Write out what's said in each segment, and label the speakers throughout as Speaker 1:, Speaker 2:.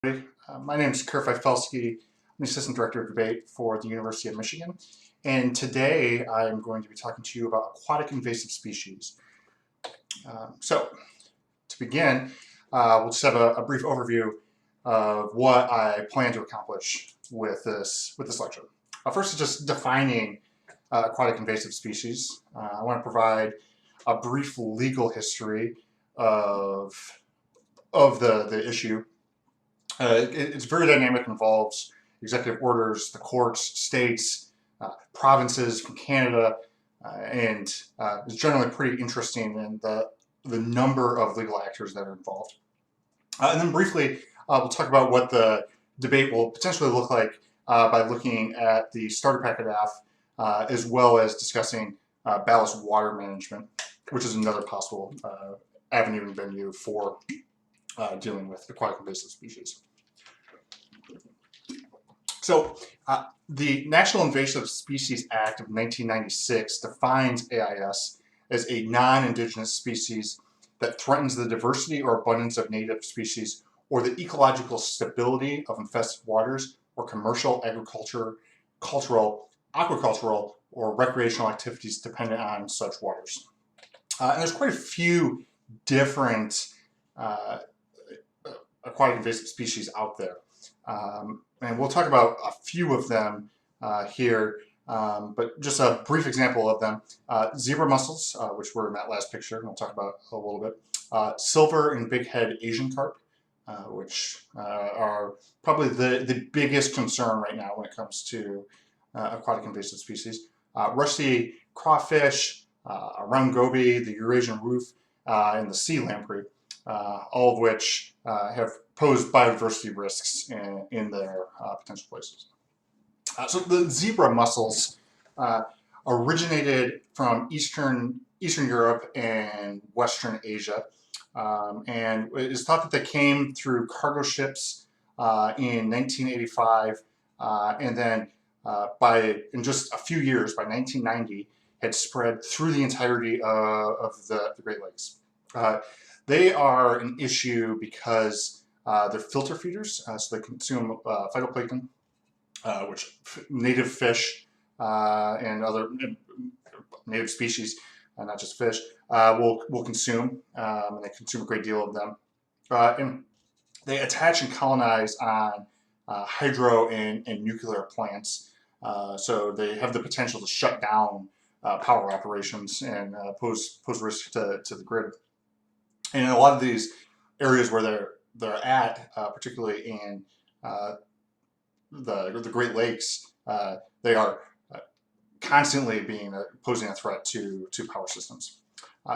Speaker 1: My name is Fifelski. I'm the Assistant Director of Debate for the University of Michigan. And today I'm going to be talking to you about aquatic invasive species. So to begin, we'll just have a brief overview of what I plan to accomplish with this lecture. First is just defining aquatic invasive species. I want to provide a brief legal history of the issue. It's very dynamic, involves executive orders, the courts, states, provinces from Canada, and is generally pretty interesting in the number of legal actors that are involved. And then briefly, we'll talk about what the debate will potentially look like by looking at the starter packet AF, as well as discussing ballast water management, which is another possible avenue and venue for dealing with aquatic invasive species. So the National Invasive Species Act of 1996 defines AIS as a non-indigenous species that threatens the diversity or abundance of native species or the ecological stability of infested waters or commercial, cultural, aquacultural, or recreational activities dependent on such waters. And there's quite a few different aquatic invasive species out there. And we'll talk about a few of them here, but just a brief example of them. Zebra mussels, which were in that last picture, and we'll talk about a little bit. Silver and bighead Asian carp, which are probably the biggest concern right now when it comes to aquatic invasive species. Rusty crawfish, round goby, the Eurasian roof, and the sea lamprey, all of which have posed biodiversity risks in their potential places. So the zebra mussels originated from Eastern Europe and Western Asia, and it is thought that they came through cargo ships in 1985, and then in just a few years, by 1990, had spread through the entirety of the Great Lakes. They are an issue because they're filter feeders, so they consume phytoplankton, which native fish and other native species, not just fish, will consume, and they consume a great deal of them. And they attach and colonize on hydro and nuclear plants, so they have the potential to shut down power operations and pose risk to the grid. And in a lot of these areas where they're at, particularly in the Great Lakes, they are constantly posing a threat to power systems.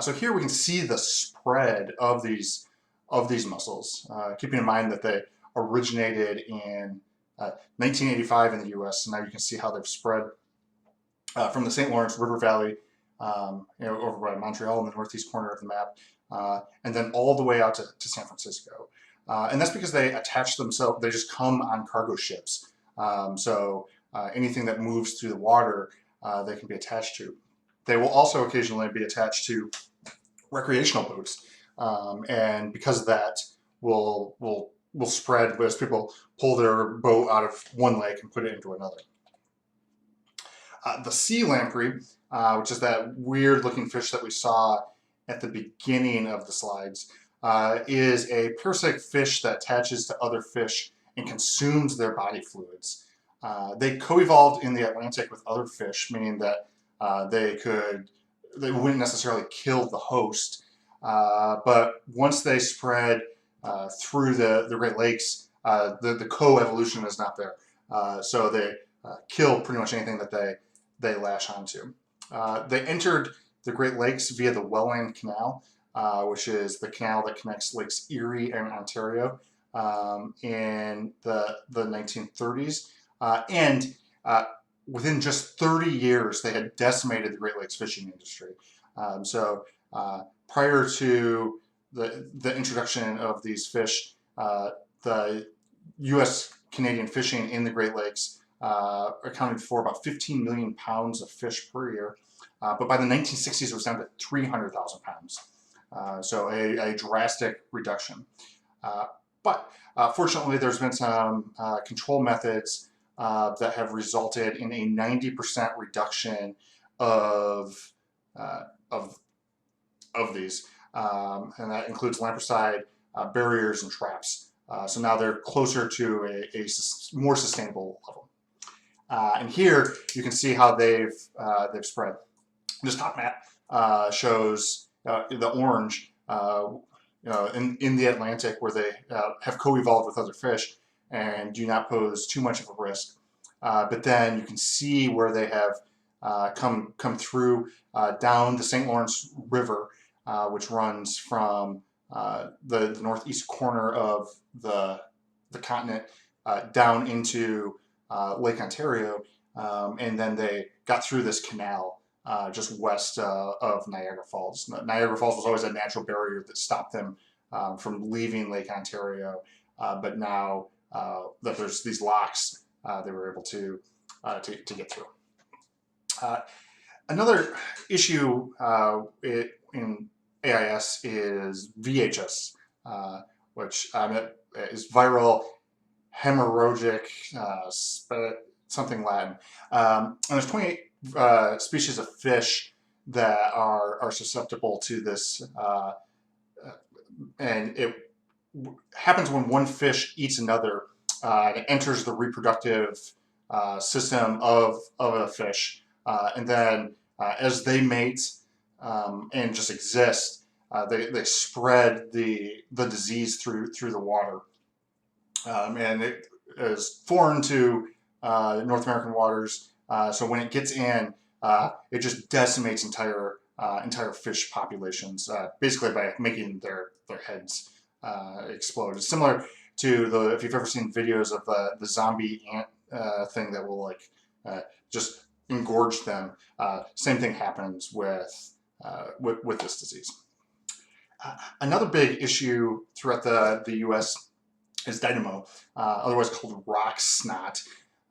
Speaker 1: So here we can see the spread of these mussels, keeping in mind that they originated in 1985 in the U.S. And now you can see how they've spread from the St. Lawrence River Valley, over by Montreal in the northeast corner of the map, and then all the way out to San Francisco. And that's because they attach themselves, they just come on cargo ships. So anything that moves through the water, they can be attached to. They will also occasionally be attached to recreational boats. And because of that, will spread as people pull their boat out of one lake and put it into another. The sea lamprey, which is that weird looking fish that we saw at the beginning of the slides, is a parasitic fish that attaches to other fish and consumes their body fluids. They co-evolved in the Atlantic with other fish, meaning that they wouldn't necessarily kill the host, but once they spread through the Great Lakes, the co-evolution is not there. So they kill pretty much anything that they lash onto. They entered the Great Lakes via the Welland Canal, which is the canal that connects Lakes Erie and Ontario, in the 1930s. And within just 30 years, they had decimated the Great Lakes fishing industry. So prior to the introduction of these fish, the U.S.-Canadian fishing in the Great Lakes accounted for about 15 million pounds of fish per year. But by the 1960s, it was down to 300,000 pounds. So a drastic reduction. But fortunately, there's been some control methods that have resulted in a 90% reduction of uh, of of these, and that includes lampricide barriers and traps. So now they're closer to a more sustainable level. And here you can see how they've spread. This top map shows the orange in the Atlantic, where they have co-evolved with other fish and do not pose too much of a risk. But then you can see where they have come through down the St. Lawrence River, which runs from the northeast corner of the continent down into Lake Ontario, and then they got through this canal just west of Niagara Falls. Niagara Falls was always a natural barrier that stopped them from leaving Lake Ontario, but now that there's these locks, they were able to get through. Another issue in AIS is VHS, which is viral hemorrhagic, something Latin. And there's 28 species of fish that are susceptible to this, and it happens when one fish eats another. It enters the reproductive system of a fish, and then as they mate and just exist, they spread the disease through the water, and it is foreign to North American waters. So when it gets in, it just decimates entire fish populations, basically by making their heads explode. It's similar to if you've ever seen videos of the zombie ant thing that will just engorge them. Same thing happens with this disease. Another big issue throughout the U.S. is dynamo, otherwise called rock snot.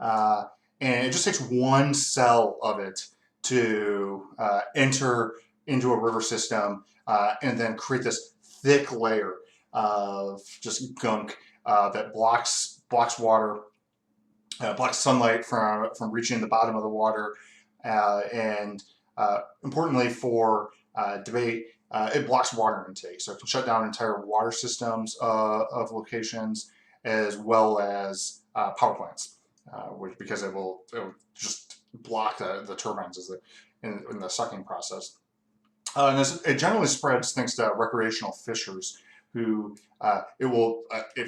Speaker 1: And it just takes one cell of it to enter into a river system and then create this thick layer of just gunk that blocks water, blocks sunlight from reaching the bottom of the water, and importantly for debate, it blocks water intake. So it can shut down entire water systems of locations, as well as power plants. Because it will just block the turbines in the sucking process. And it generally spreads thanks to recreational fishers, who a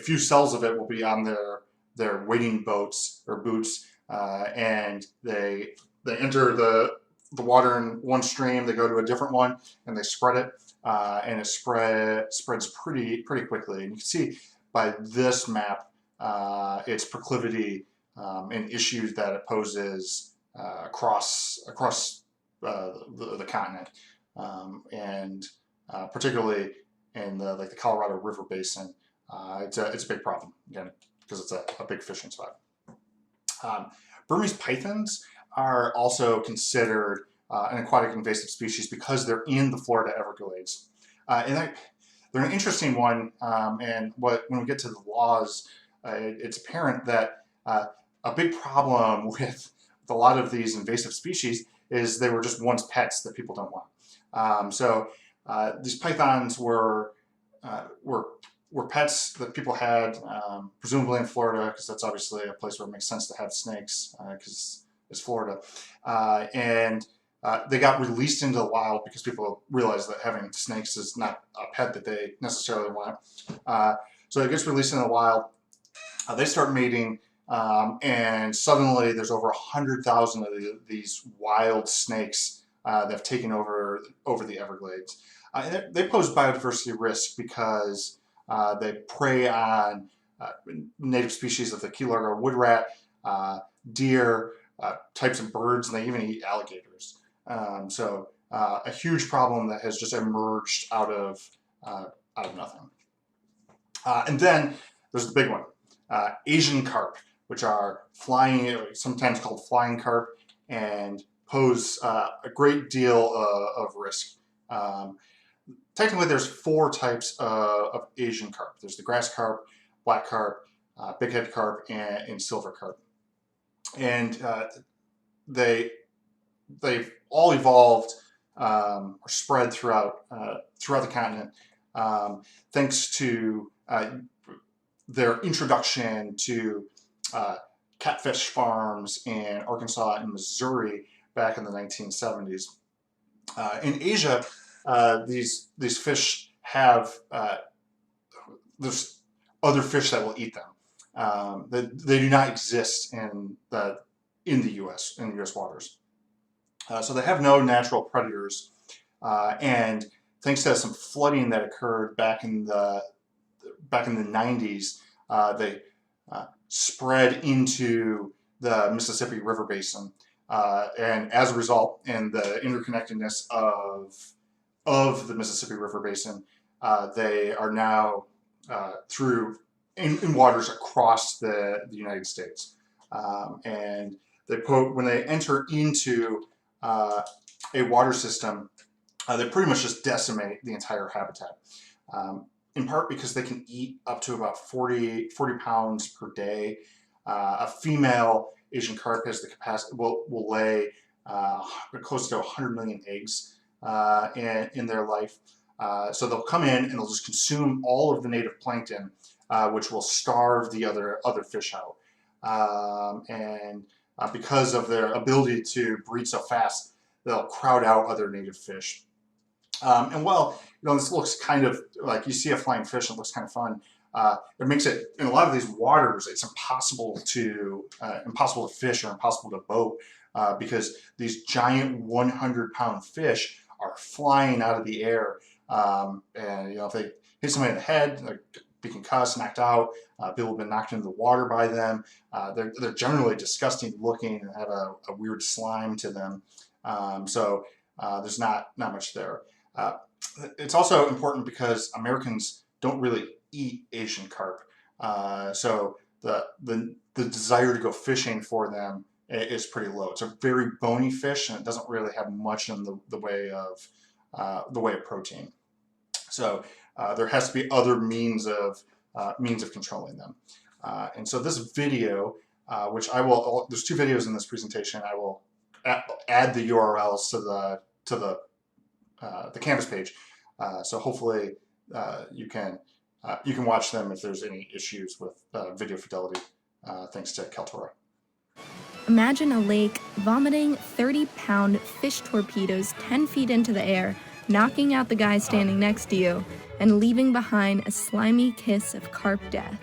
Speaker 1: few cells of it will be on their wading boats or boots, and they enter the water in one stream, they go to a different one, and they spread it, and it spreads pretty quickly. And you can see by this map its proclivity and issues that it poses across the continent, and particularly in the Colorado River Basin. It's a big problem, again, because it's a big fishing spot. Burmese pythons are also considered an aquatic invasive species because they're in the Florida Everglades, and they're an interesting one. And when we get to the laws, it's apparent that a big problem with a lot of these invasive species is they were just once pets that people don't want. So these pythons were pets that people had, presumably in Florida, because that's obviously a place where it makes sense to have snakes, because it's Florida. And they got released into the wild because people realized that having snakes is not a pet that they necessarily want. So it gets released into the wild. They start mating. And suddenly there's over 100,000 of these wild snakes that have taken over the Everglades. And they pose biodiversity risk because they prey on native species of the key largo wood rat, deer, types of birds, and they even eat alligators. So a huge problem that has just emerged out of nothing. And then there's the big one, Asian carp, which are sometimes called flying carp, and pose a great deal of risk. Technically, there's 4 types of Asian carp. There's the grass carp, black carp, bighead carp, and silver carp. And they've all evolved or spread throughout the continent, thanks to their introduction to catfish farms in Arkansas and Missouri back in the 1970s. In Asia, these fish have there's other fish that will eat them. They do not exist in the U.S. waters. So they have no natural predators, and thanks to some flooding that occurred back in the 90s, they spread into the Mississippi River Basin, and as a result, in the interconnectedness of the Mississippi River Basin, they are now in waters across the United States, and when they enter into a water system, they pretty much just decimate the entire habitat. In part because they can eat up to about 40 pounds per day. A female Asian carp has the capacity, will lay close to 100 million eggs in their life. So they'll come in and they'll just consume all of the native plankton, which will starve the other fish out. Because of their ability to breed so fast, they'll crowd out other native fish. And while this looks kind of like you see a flying fish and it looks kind of fun, it makes it, in a lot of these waters, it's impossible to fish or impossible to boat, because these giant 100-pound fish are flying out of the air, and if they hit somebody in the head, like, be concussed, knocked out. People have been knocked into the water by them. They're generally disgusting looking and have a weird slime to them. So there's not much there. It's also important because Americans don't really eat Asian carp. So the desire to go fishing for them is pretty low. It's a very bony fish, and it doesn't really have much in the way of protein. So there has to be other means of controlling them. And so this video, which there's two videos in this presentation. I will add the URLs to the Canvas page. So hopefully you can watch them if there's any issues with video fidelity, thanks to Kaltura.
Speaker 2: Imagine a lake vomiting 30-pound fish torpedoes 10 feet into the air, knocking out the guy standing next to you, and leaving behind a slimy kiss of carp death.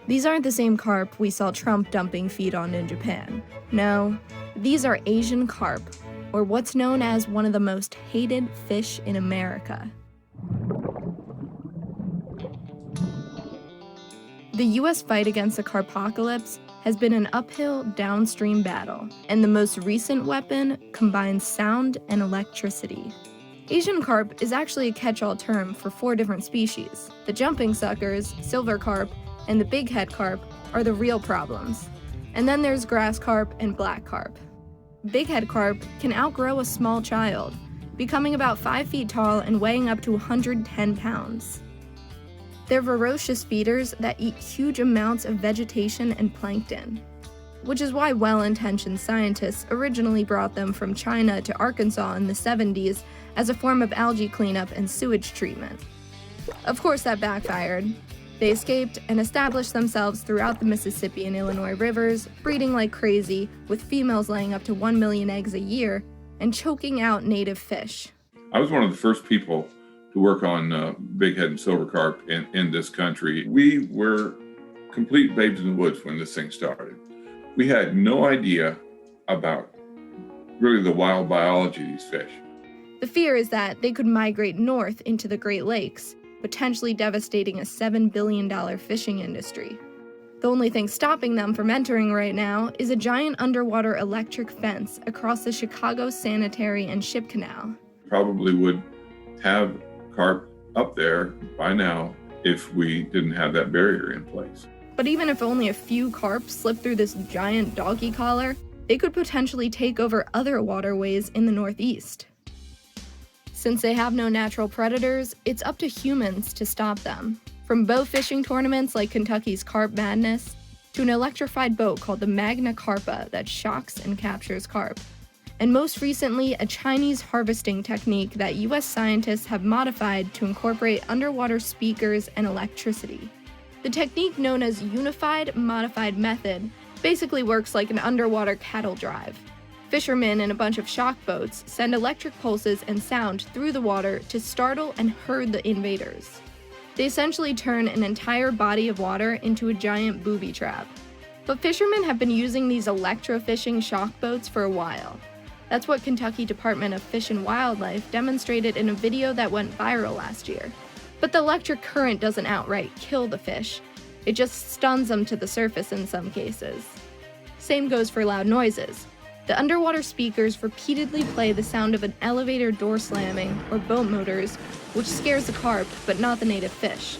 Speaker 2: These aren't the same carp we saw Trump dumping feed on in Japan. No, these are Asian carp, or what's known as one of the most hated fish in America. The U.S. fight against the carpocalypse has been an uphill, downstream battle, and the most recent weapon combines sound and electricity. Asian carp is actually a catch-all term for 4 different species. The jumping suckers, silver carp, and the bighead carp are the real problems. And then there's grass carp and black carp. Bighead carp can outgrow a small child, becoming about 5 feet tall and weighing up to 110 pounds. They're voracious feeders that eat huge amounts of vegetation and plankton, which is why well-intentioned scientists originally brought them from China to Arkansas in the 70s as a form of algae cleanup and sewage treatment. Of course, that backfired. They escaped and established themselves throughout the Mississippi and Illinois rivers, breeding like crazy, with females laying up to 1 million eggs a year and choking out native fish.
Speaker 3: I was one of the first people to work on bighead and silver carp in this country. We were complete babes in the woods when this thing started. We had no idea about really the wild biology of these fish.
Speaker 2: The fear is that they could migrate north into the Great Lakes, potentially devastating a $7 billion fishing industry. The only thing stopping them from entering right now is a giant underwater electric fence across the Chicago Sanitary and Ship Canal.
Speaker 3: Probably would have carp up there by now if we didn't have that barrier in place.
Speaker 2: But even if only a few carp slip through this giant doggy collar, they could potentially take over other waterways in the Northeast. Since they have no natural predators, it's up to humans to stop them. From bow fishing tournaments like Kentucky's Carp Madness, to an electrified boat called the Magna Carpa that shocks and captures carp. And most recently, a Chinese harvesting technique that US scientists have modified to incorporate underwater speakers and electricity. The technique, known as Unified Modified Method, basically works like an underwater cattle drive. Fishermen in a bunch of shock boats send electric pulses and sound through the water to startle and herd the invaders. They essentially turn an entire body of water into a giant booby trap. But fishermen have been using these electrofishing shock boats for a while. That's what Kentucky Department of Fish and Wildlife demonstrated in a video that went viral last year. But the electric current doesn't outright kill the fish. It just stuns them to the surface in some cases. Same goes for loud noises. The underwater speakers repeatedly play the sound of an elevator door slamming or boat motors, which scares the carp, but not the native fish.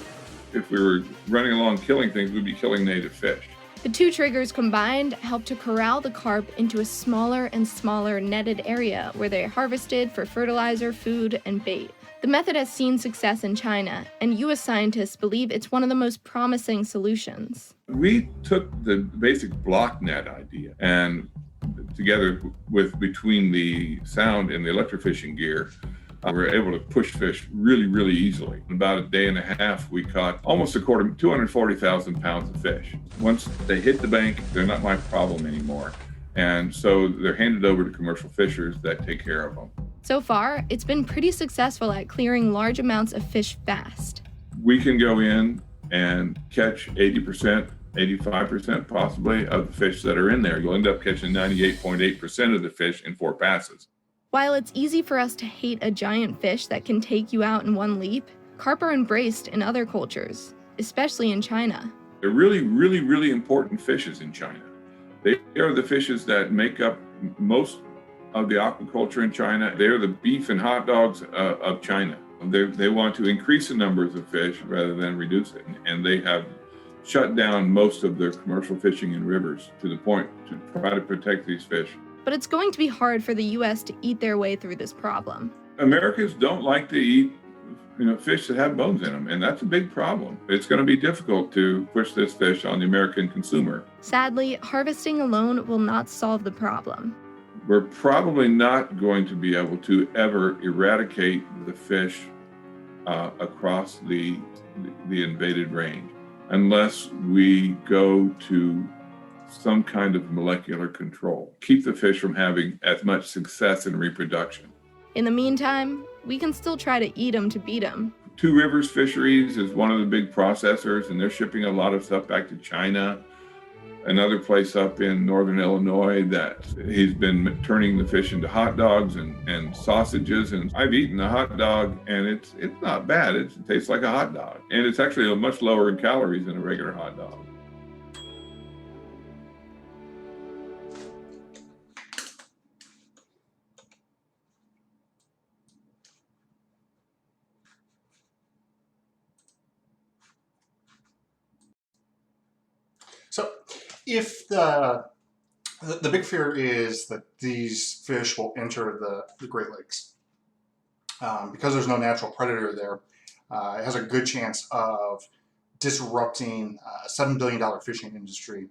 Speaker 3: If we were running along killing things, we'd be killing native fish.
Speaker 2: The two triggers combined help to corral the carp into a smaller and smaller netted area where they are harvested for fertilizer, food, and bait. The method has seen success in China, and US scientists believe it's one of the most promising solutions.
Speaker 3: We took the basic block net idea and together with between the sound and the electrofishing gear, we were able to push fish really, really easily. In about a day and a half, we caught almost 240,000 pounds of fish. Once they hit the bank, they're not my problem anymore. And so they're handed over to commercial fishers that take care of them.
Speaker 2: So far, it's been pretty successful at clearing large amounts of fish fast.
Speaker 3: We can go in and catch 80%, 85% possibly of the fish that are in there. You'll end up catching 98.8% of the fish in 4 passes.
Speaker 2: While it's easy for us to hate a giant fish that can take you out in one leap, carp are embraced in other cultures, especially in China.
Speaker 3: They're really, really, really important fishes in China. They are the fishes that make up most of the aquaculture in China. They're the beef and hot dogs of China. They want to increase the numbers of fish rather than reduce it. And they have shut down most of their commercial fishing in rivers to the point to try to protect these fish.
Speaker 2: But it's going to be hard for the US to eat their way through this problem.
Speaker 3: Americans don't like to eat fish that have bones in them, and that's a big problem. It's going to be difficult to push this fish on the American consumer.
Speaker 2: Sadly, harvesting alone will not solve the problem.
Speaker 3: We're probably not going to be able to ever eradicate the fish across the invaded range unless we go to some kind of molecular control. Keep the fish from having as much success in reproduction.
Speaker 2: In the meantime, we can still try to eat them to beat them.
Speaker 3: Two Rivers Fisheries is one of the big processors, and they're shipping a lot of stuff back to China. Another place up in northern Illinois that he's been turning the fish into hot dogs and sausages. And I've eaten a hot dog, and it's not bad. It tastes like a hot dog. And it's actually much lower in calories than a regular hot dog.
Speaker 1: So if the big fear is that these fish will enter the Great Lakes, because there's no natural predator there, it has a good chance of disrupting a $7 billion fishing industry,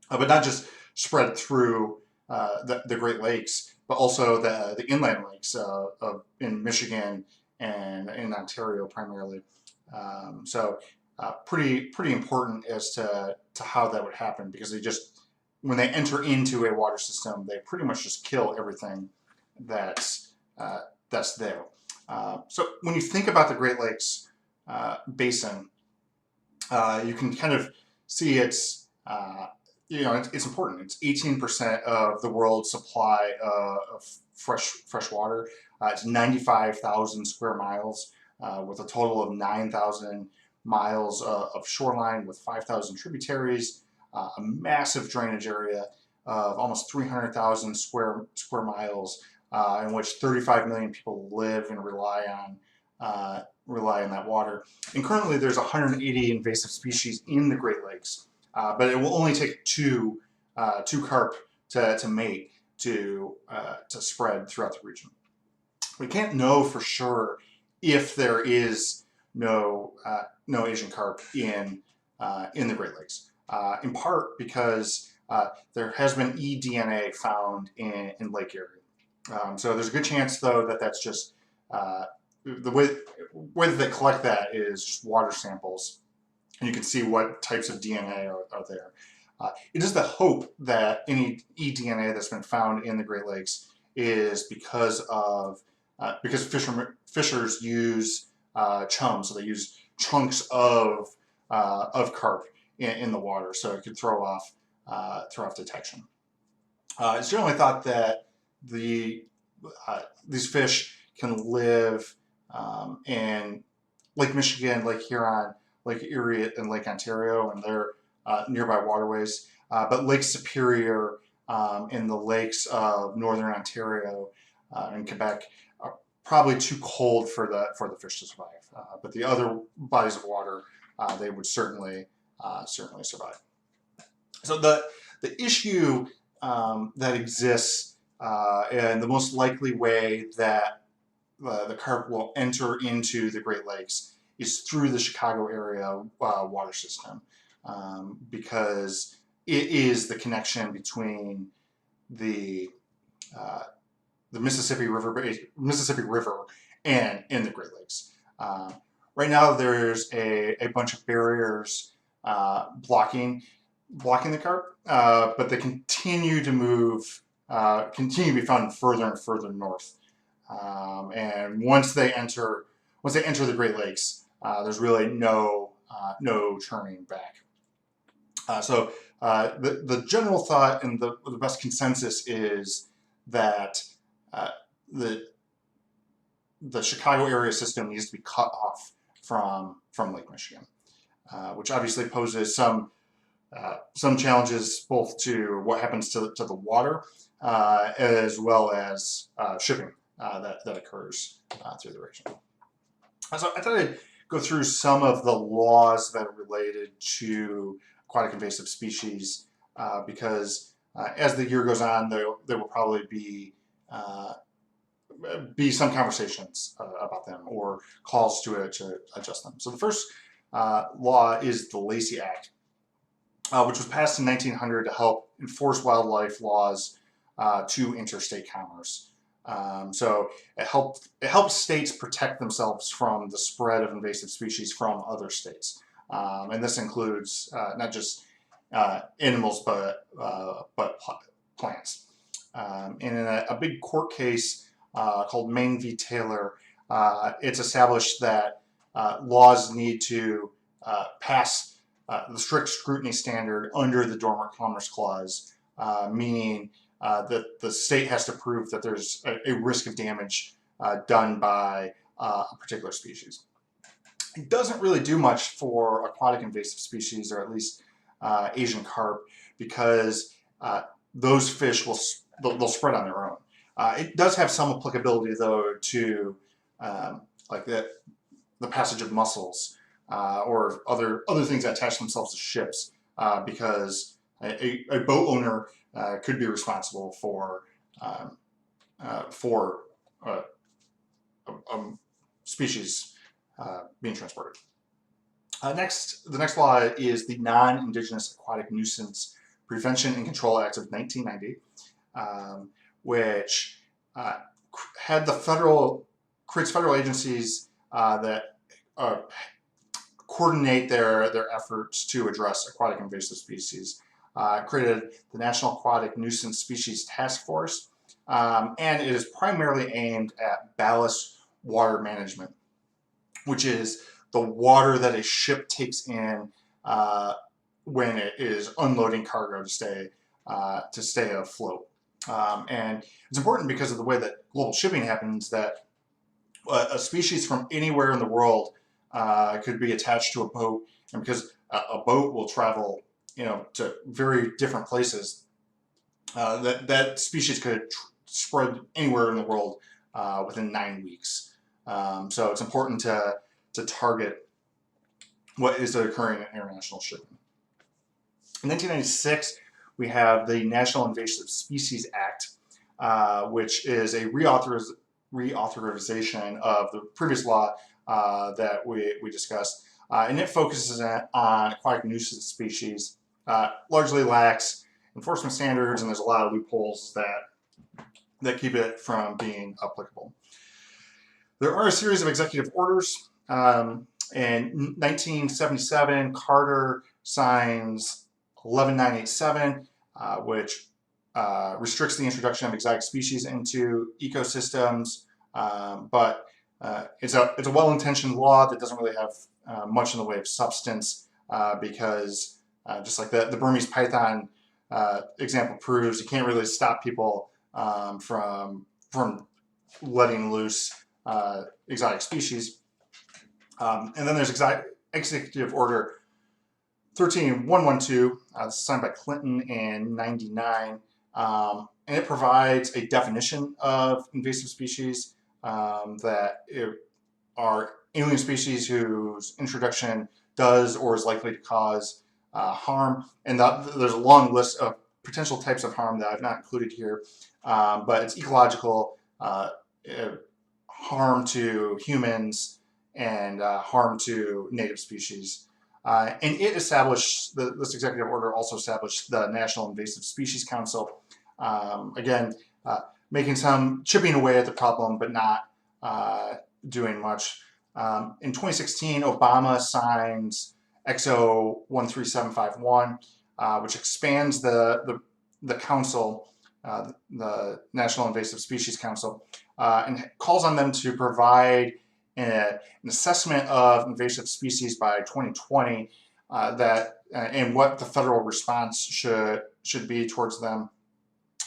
Speaker 1: but not just spread through the Great Lakes, but also the inland lakes in Michigan and in Ontario primarily. Pretty important as to how that would happen, because when they enter into a water system, they pretty much just kill everything that's there. So when you think about the Great Lakes basin, you can kind of see it's important. It's 18% of the world's supply of fresh water. It's 95,000 square miles with a total of 9,000 miles of shoreline with 5,000 tributaries, a massive drainage area of almost 300,000 square miles, in which 35 million people live and rely on that water. And currently, there's 180 invasive species in the Great Lakes, but it will only take two carp to mate to spread throughout the region. We can't know for sure if there is no Asian carp in the Great Lakes, in part because there has been eDNA found in Lake Erie. So there's a good chance, though, that that's just the way that they collect that is just water samples, and you can see what types of DNA are there. It is the hope that any eDNA that's been found in the Great Lakes is because fishers use chum, so they use chunks of carp in the water, so it could throw off detection. It's generally thought that these fish can live in Lake Michigan, Lake Huron, Lake Erie, and Lake Ontario, and their nearby waterways. But Lake Superior and the lakes of northern Ontario and Quebec are probably too cold for the fish to survive. But the other bodies of water, they would certainly survive. So the issue that exists, and the most likely way that the carp will enter into the Great Lakes is through the Chicago area water system, because it is the connection between the Mississippi River and the Great Lakes. Right now, there's a bunch of barriers blocking the carp, but they continue to move, continue to be found further and further north. And once they enter the Great Lakes, there's really no turning back. So the general thought and the best consensus is that the Chicago area system needs to be cut off from Lake Michigan, which obviously poses some challenges both to what happens to the water as well as shipping that occurs through the region. So I thought I'd go through some of the laws that are related to aquatic invasive species, because as the year goes on, there will probably be some conversations about them or calls to adjust them. So the first law is the LACEY Act, which was passed in 1900 to help enforce wildlife laws to interstate commerce. So it helps states protect themselves from the spread of invasive species from other states, and this includes not just animals but plants. And in a big court case called Maine v. Taylor, it's established that laws need to pass the strict scrutiny standard under the Dormant Commerce Clause, meaning that the state has to prove that there's a risk of damage done by a particular species. It doesn't really do much for aquatic invasive species, or at least Asian carp, because those fish they'll spread on their own. It does have some applicability, though, to like the passage of mussels or other things that attach themselves to ships, because a boat owner could be responsible for species being transported. The next law is the Non-Indigenous Aquatic Nuisance Prevention and Control Act of 1990, which creates federal agencies that coordinate their efforts to address aquatic invasive species. Created the National Aquatic Nuisance Species Task Force, and it is primarily aimed at ballast water management, which is the water that a ship takes in when it is unloading cargo to stay afloat. And it's important because of the way that global shipping happens, that a species from anywhere in the world could be attached to a boat, and because a boat will travel to very different places, that species could spread anywhere in the world within 9 weeks. So it's important to target what is occurring in international shipping. In 1996, we have the National Invasive Species Act, which is a reauthorization of the previous law that we discussed. And it focuses on aquatic nuisance species, largely lacks enforcement standards, and there's a lot of loopholes that keep it from being applicable. There are a series of executive orders. In 1977, Carter signs 11987, which restricts the introduction of exotic species into ecosystems, but it's a well-intentioned law that doesn't really have much in the way of substance, because just like the Burmese Python example proves, you can't really stop people from letting loose exotic species. And then there's Executive Order 13112, signed by Clinton in '99, and it provides a definition of invasive species that are alien species whose introduction does or is likely to cause harm. And there's a long list of potential types of harm that I've not included here, but it's ecological harm to humans and harm to native species. And it established, this executive order also established the National Invasive Species Council, again, chipping away at the problem, but not doing much. In 2016, Obama signs XO 13751, which expands the council, the National Invasive Species Council, and calls on them to provide an assessment of invasive species by 2020, and what the federal response should be towards them.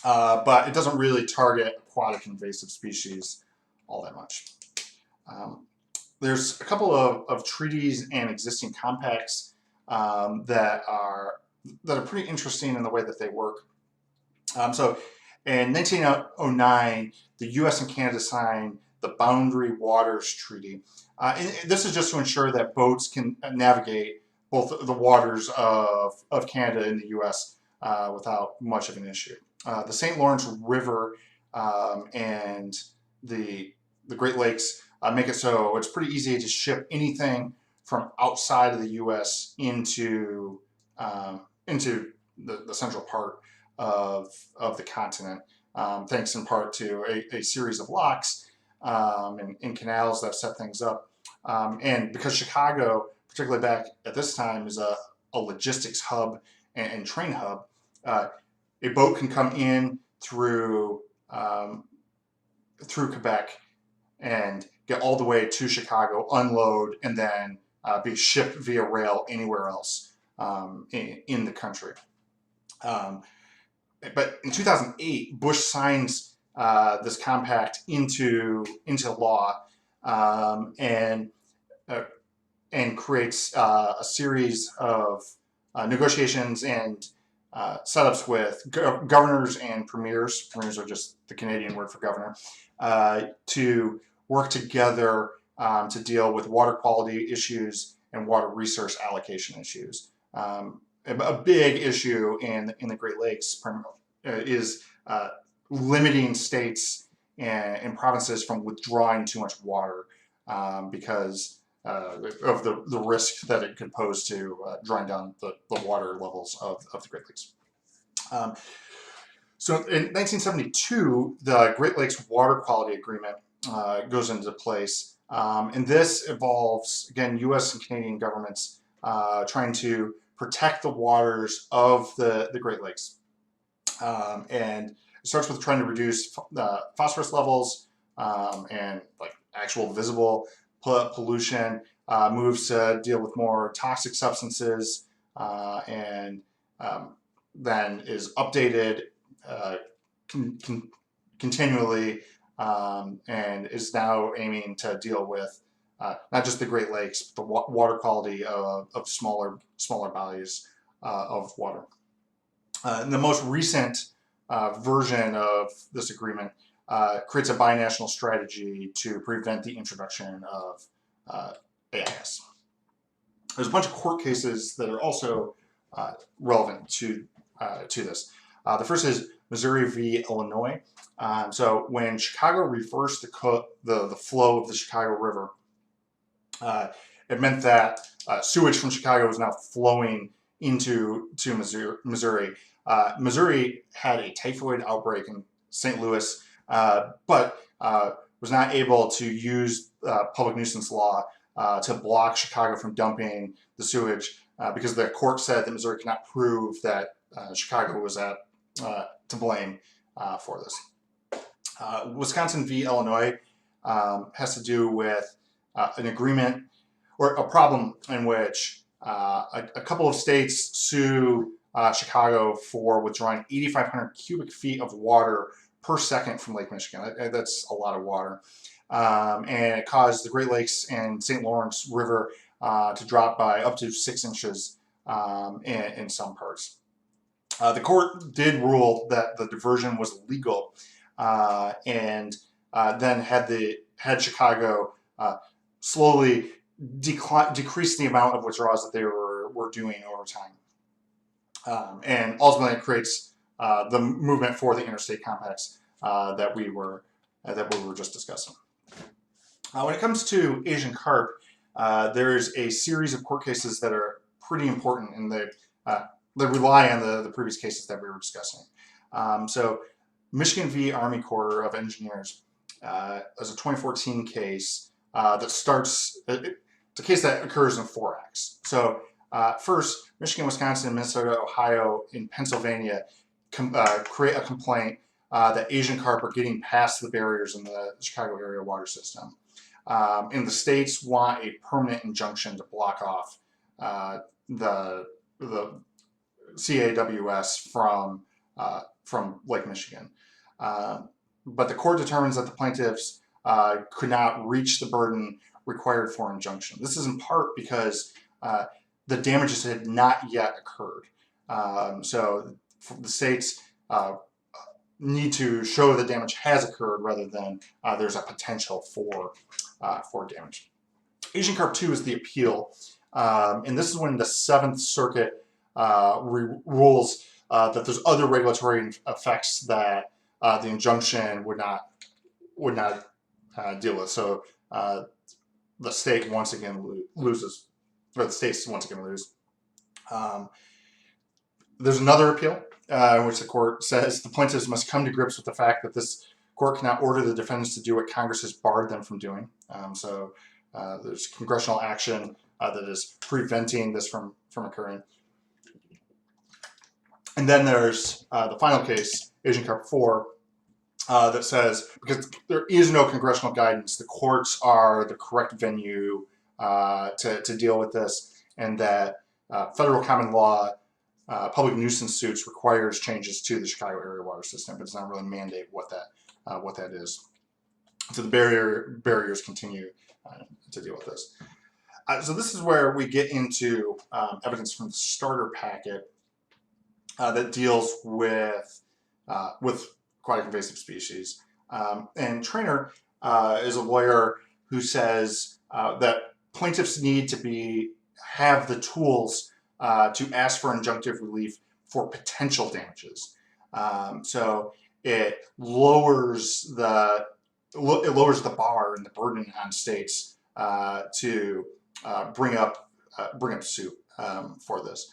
Speaker 1: But it doesn't really target aquatic invasive species all that much. There's a couple of treaties and existing compacts that are pretty interesting in the way that they work. So in 1909, the U.S. and Canada signed the Boundary Waters Treaty. And this is just to ensure that boats can navigate both the waters of Canada and the U.S. Without much of an issue. The St. Lawrence River and the Great Lakes make it so it's pretty easy to ship anything from outside of the U.S. into the central part of the continent, thanks in part to a series of locks and canals that set things up. And because Chicago, particularly back at this time, is a logistics hub and train hub, a boat can come in through Quebec and get all the way to Chicago, unload, and then be shipped via rail anywhere else in the country. But in 2008, Bush signs this compact into law, and creates a series of negotiations and setups with governors and premiers. Premiers are just the Canadian word for governor, to work together to deal with water quality issues and water resource allocation issues. A big issue in the Great Lakes is limiting states and provinces from withdrawing too much water because of the risk that it could pose to drawing down the water levels of the Great Lakes. So in 1972, the Great Lakes Water Quality Agreement goes into place. And this involves, again, U.S. and Canadian governments trying to protect the waters of the Great Lakes. And it starts with trying to reduce phosphorus levels and like actual visible pollution, moves to deal with more toxic substances, and then is updated continually, and is now aiming to deal with not just the Great Lakes, but the water quality of smaller bodies of water. And the most recent version of this agreement creates a binational strategy to prevent the introduction of AIS. There's a bunch of court cases that are also relevant to this. The first is Missouri v. Illinois. So when Chicago reversed the flow of the Chicago River, It meant that sewage from Chicago was now flowing into Missouri. Missouri had a typhoid outbreak in St. Louis, but was not able to use public nuisance law to block Chicago from dumping the sewage because the court said that Missouri could not prove that Chicago was to blame for this. Wisconsin v. Illinois has to do with an agreement or a problem in which a couple of states sue Chicago for withdrawing 8,500 cubic feet of water per second from Lake Michigan. That's a lot of water. And it caused the Great Lakes and St. Lawrence River to drop by up to 6 inches in some parts. The court did rule that the diversion was legal and then had Chicago slowly decrease the amount of withdrawals that they were doing over time. And ultimately it creates the movement for the interstate compacts that we were just discussing. When it comes to Asian carp, there's a series of court cases that are pretty important, and they rely on the previous cases that we were discussing. So Michigan v. Army Corps of Engineers is a 2014 case that starts. It's a case that occurs in 4 acts. So first, Michigan, Wisconsin, Minnesota, Ohio, and Pennsylvania create a complaint that Asian carp are getting past the barriers in the Chicago area water system. And the states want a permanent injunction to block off the CAWS from Lake Michigan. But the court determines that the plaintiffs could not reach the burden required for injunction. This is in part because the damages had not yet occurred. So the states need to show that damage has occurred rather than there's a potential for damage. Asian carp 2 is the appeal, and this is when the 7th Circuit rules that there's other regulatory effects that the injunction would not deal with. So the state once again loses, or the states once again lose. There's another appeal in which the court says the plaintiffs must come to grips with the fact that this court cannot order the defendants to do what Congress has barred them from doing. So there's congressional action that is preventing this from occurring. And then there's the final case, Asian carp 4, that says because there is no congressional guidance, the courts are the correct venue to deal with this, and that federal common law public nuisance suits requires changes to the Chicago area water system, but it's not really mandate what that is. So the barriers continue to deal with this. So this is where we get into evidence from the starter packet that deals with aquatic invasive species. And Traynor is a lawyer who says that plaintiffs need to have the tools to ask for injunctive relief for potential damages. So it lowers the bar and the burden on states to bring up suit for this.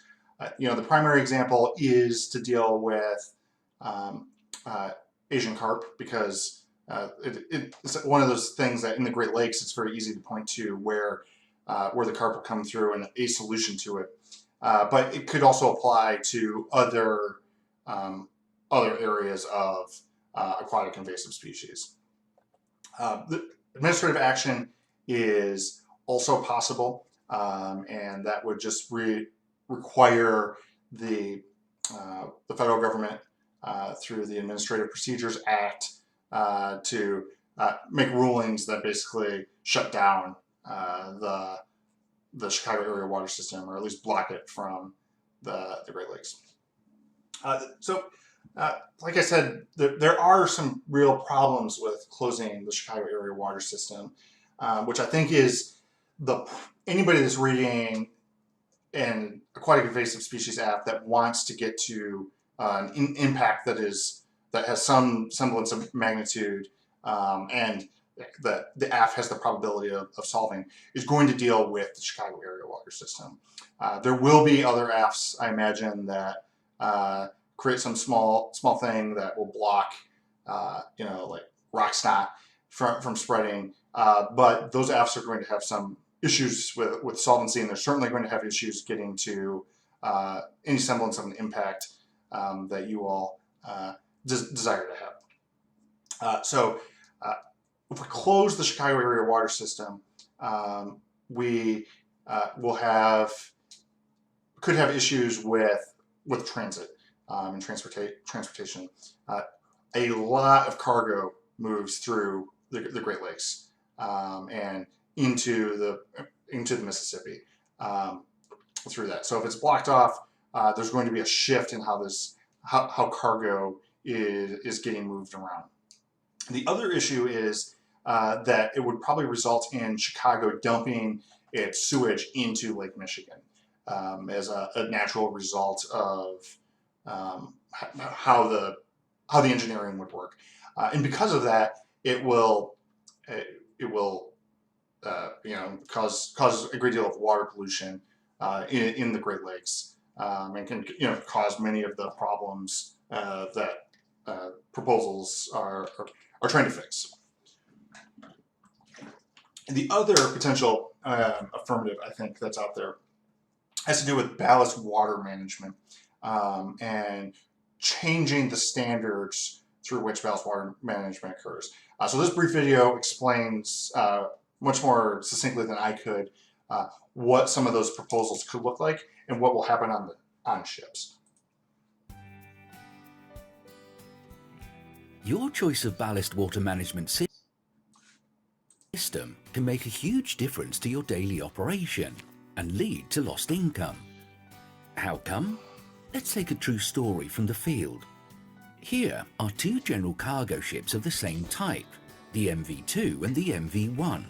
Speaker 1: The primary example is to deal with Asian carp, because it's one of those things that in the Great Lakes it's very easy to point to where the carp will come through and a solution to it. But it could also apply to other areas of aquatic invasive species. The administrative action is also possible, and that would just require the federal government through the Administrative Procedures Act to make rulings that basically shut down the Chicago area water system, or at least block it from the Great Lakes. Like I said, there are some real problems with closing the Chicago area water system, which I think is anybody that's reading an aquatic invasive species act that wants to get to an impact that has some semblance of magnitude and that the AF has the probability of solving is going to deal with the Chicago area water system. There will be other AFs, I imagine, that create some small thing that will block, like rock snot from spreading. But those AFs are going to have some issues with solvency, and they're certainly going to have issues getting to any semblance of an impact that you all desire to have. So if we close the Chicago area water system, we could have issues with transit and transportation. A lot of cargo moves through the Great Lakes and into the Mississippi through that. So if it's blocked off, there's going to be a shift in how cargo is getting moved around. The other issue is that it would probably result in Chicago dumping its sewage into Lake Michigan as a natural result of how the engineering would work, and because of that, it will cause a great deal of water pollution in the Great Lakes, and can cause many of the problems that proposals are trying to fix. The other potential affirmative, I think, that's out there has to do with ballast water management and changing the standards through which ballast water management occurs. So this brief video explains much more succinctly than I could what some of those proposals could look like and what will happen on ships.
Speaker 4: Your choice of ballast water management system can make a huge difference to your daily operation and lead to lost income. How come? Let's take a true story from the field. Here are two general cargo ships of the same type, the MV2 and the MV1.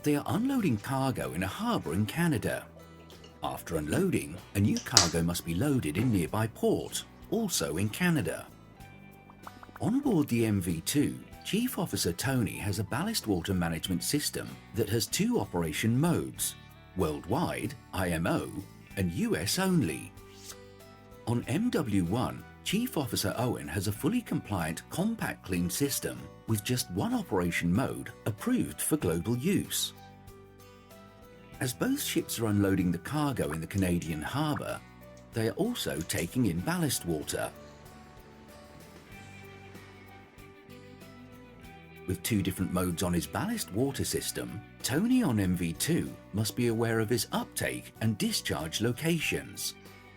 Speaker 4: They are unloading cargo in a harbour in Canada. After unloading, a new cargo must be loaded in nearby port, also in Canada. On board the MV2, Chief Officer Tony has a ballast water management system that has two operation modes: worldwide, IMO, and US only. On MW1, Chief Officer Owen has a fully compliant compact clean system with just one operation mode approved for global use. As both ships are unloading the cargo in the Canadian harbour, they are also taking in ballast water. With two different modes on his ballast water system, Tony on MV2 must be aware of his uptake and discharge locations.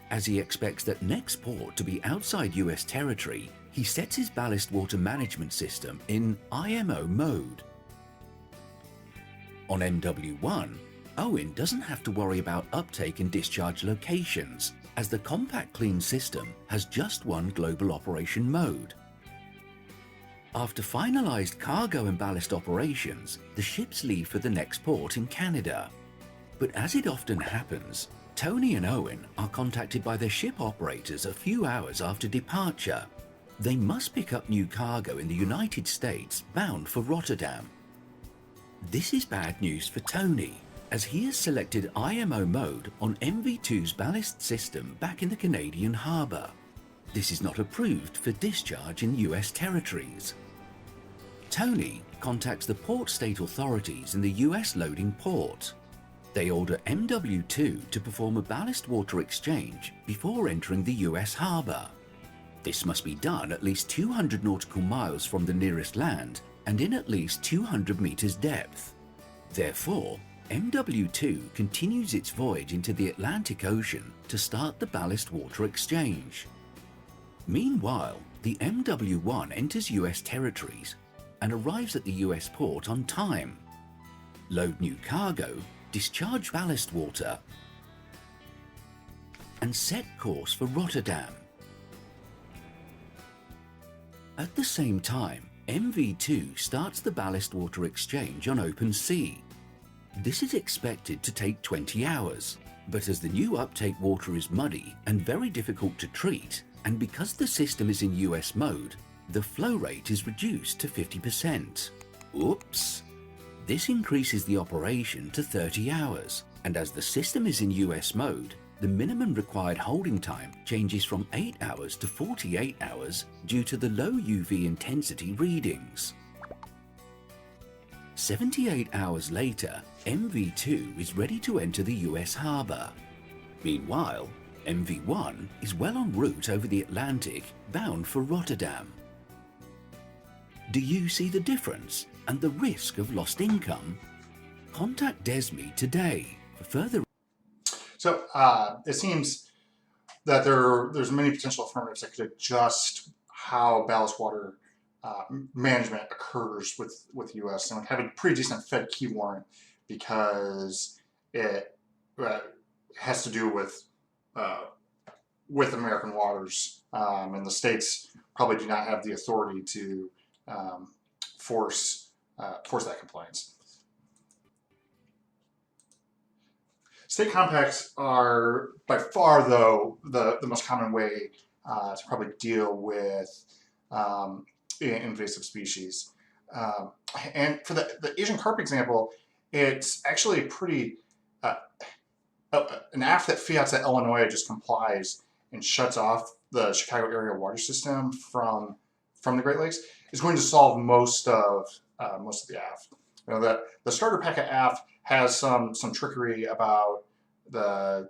Speaker 4: As he expects that next port to be outside US territory, he sets his ballast water management system in IMO mode. On MW1, Owen doesn't have to worry about uptake and discharge locations, as the compact clean system has just one global operation mode. After finalised cargo and ballast operations, the ships leave for the next port in Canada. But as it often happens, Tony and Owen are contacted by their ship operators a few hours after departure. They must pick up new cargo in the United States bound for Rotterdam. This is bad news for Tony, as he has selected IMO mode on MV2's ballast system back in the Canadian harbour. This is not approved for discharge in US territories. Tony contacts the port state authorities in the US loading port. They order MW2 to perform a ballast water exchange before entering the US harbour. This must be done at least 200 nautical miles from the nearest land and in at least 200 meters depth. Therefore, MW2 continues its voyage into the Atlantic Ocean to start the ballast water exchange. Meanwhile, the MW1 enters US territories and arrives at the US port on time. Load new cargo, discharge ballast water, and set course for Rotterdam. At the same time, MV2 starts the ballast water exchange on open sea. This is expected to take 20 hours, but as the new uptake water is muddy and very difficult to treat, and because the system is in US mode, the flow rate is reduced to 50%. Oops. This increases the operation to 30 hours, and as the system is in US mode, the minimum required holding time changes from 8 hours to 48 hours due to the low UV intensity readings. 78 hours later, MV2 is ready to enter the US harbour. Meanwhile, MV1 is well en route over the Atlantic, bound for Rotterdam. Do you see the difference and the risk of lost income? Contact DESME today for further.
Speaker 1: So it seems that there's many potential alternatives that could adjust how ballast water management occurs with U.S. and have a pretty decent Fed key warrant because it has to do with American waters, and the states probably do not have the authority to force that compliance. State compacts are by far, though, the most common way to probably deal with invasive species. And for the Asian carp example, it's actually pretty, an aft that fiats that Illinois just complies and shuts off the Chicago area water system from the Great Lakes is going to solve most of the aft. You know, the starter packet aft has some trickery about the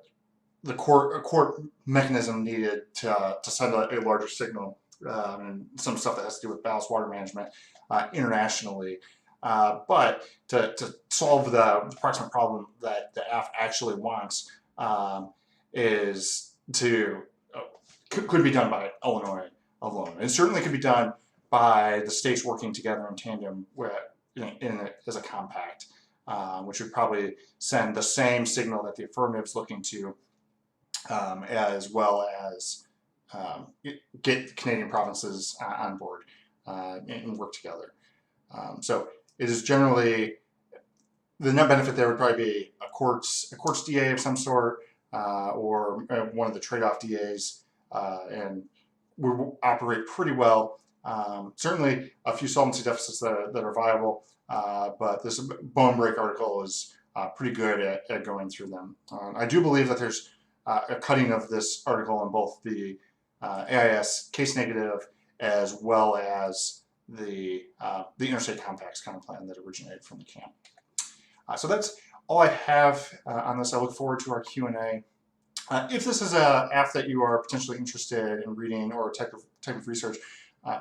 Speaker 1: court mechanism needed to send a larger signal, and some stuff that has to do with ballast water management internationally. But to solve the approximate problem that the aft actually wants could be done by Illinois alone. And certainly could be done by the states working together in tandem as a compact, which would probably send the same signal that the affirmative is looking to, as well as get Canadian provinces on board and work together. So it is generally, the net benefit there would probably be a courts DA of some sort, or one of the trade-off DAs, and we operate pretty well. Certainly a few solvency deficits that are viable, but this bone break article is pretty good at going through them. I do believe that there's a cutting of this article in both the AIS case negative as well as the interstate compacts kind of plan that originated from the camp. So that's all I have on this. I look forward to our Q&A. If this is an app that you are potentially interested in reading or type of research,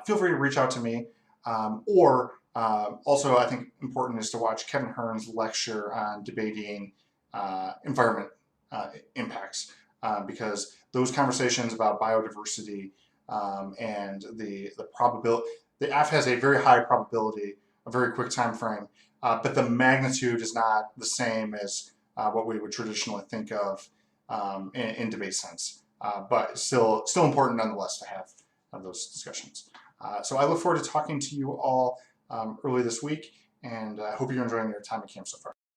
Speaker 1: feel free to reach out to me. Also, I think important is to watch Kevin Hearn's lecture on debating environment impacts, because those conversations about biodiversity and the probability, the app has a very high probability, a very quick time frame, but the magnitude is not the same as what we would traditionally think of in debate sense, but still important nonetheless to have those discussions. So I look forward to talking to you all early this week, and I hope you're enjoying your time at camp so far.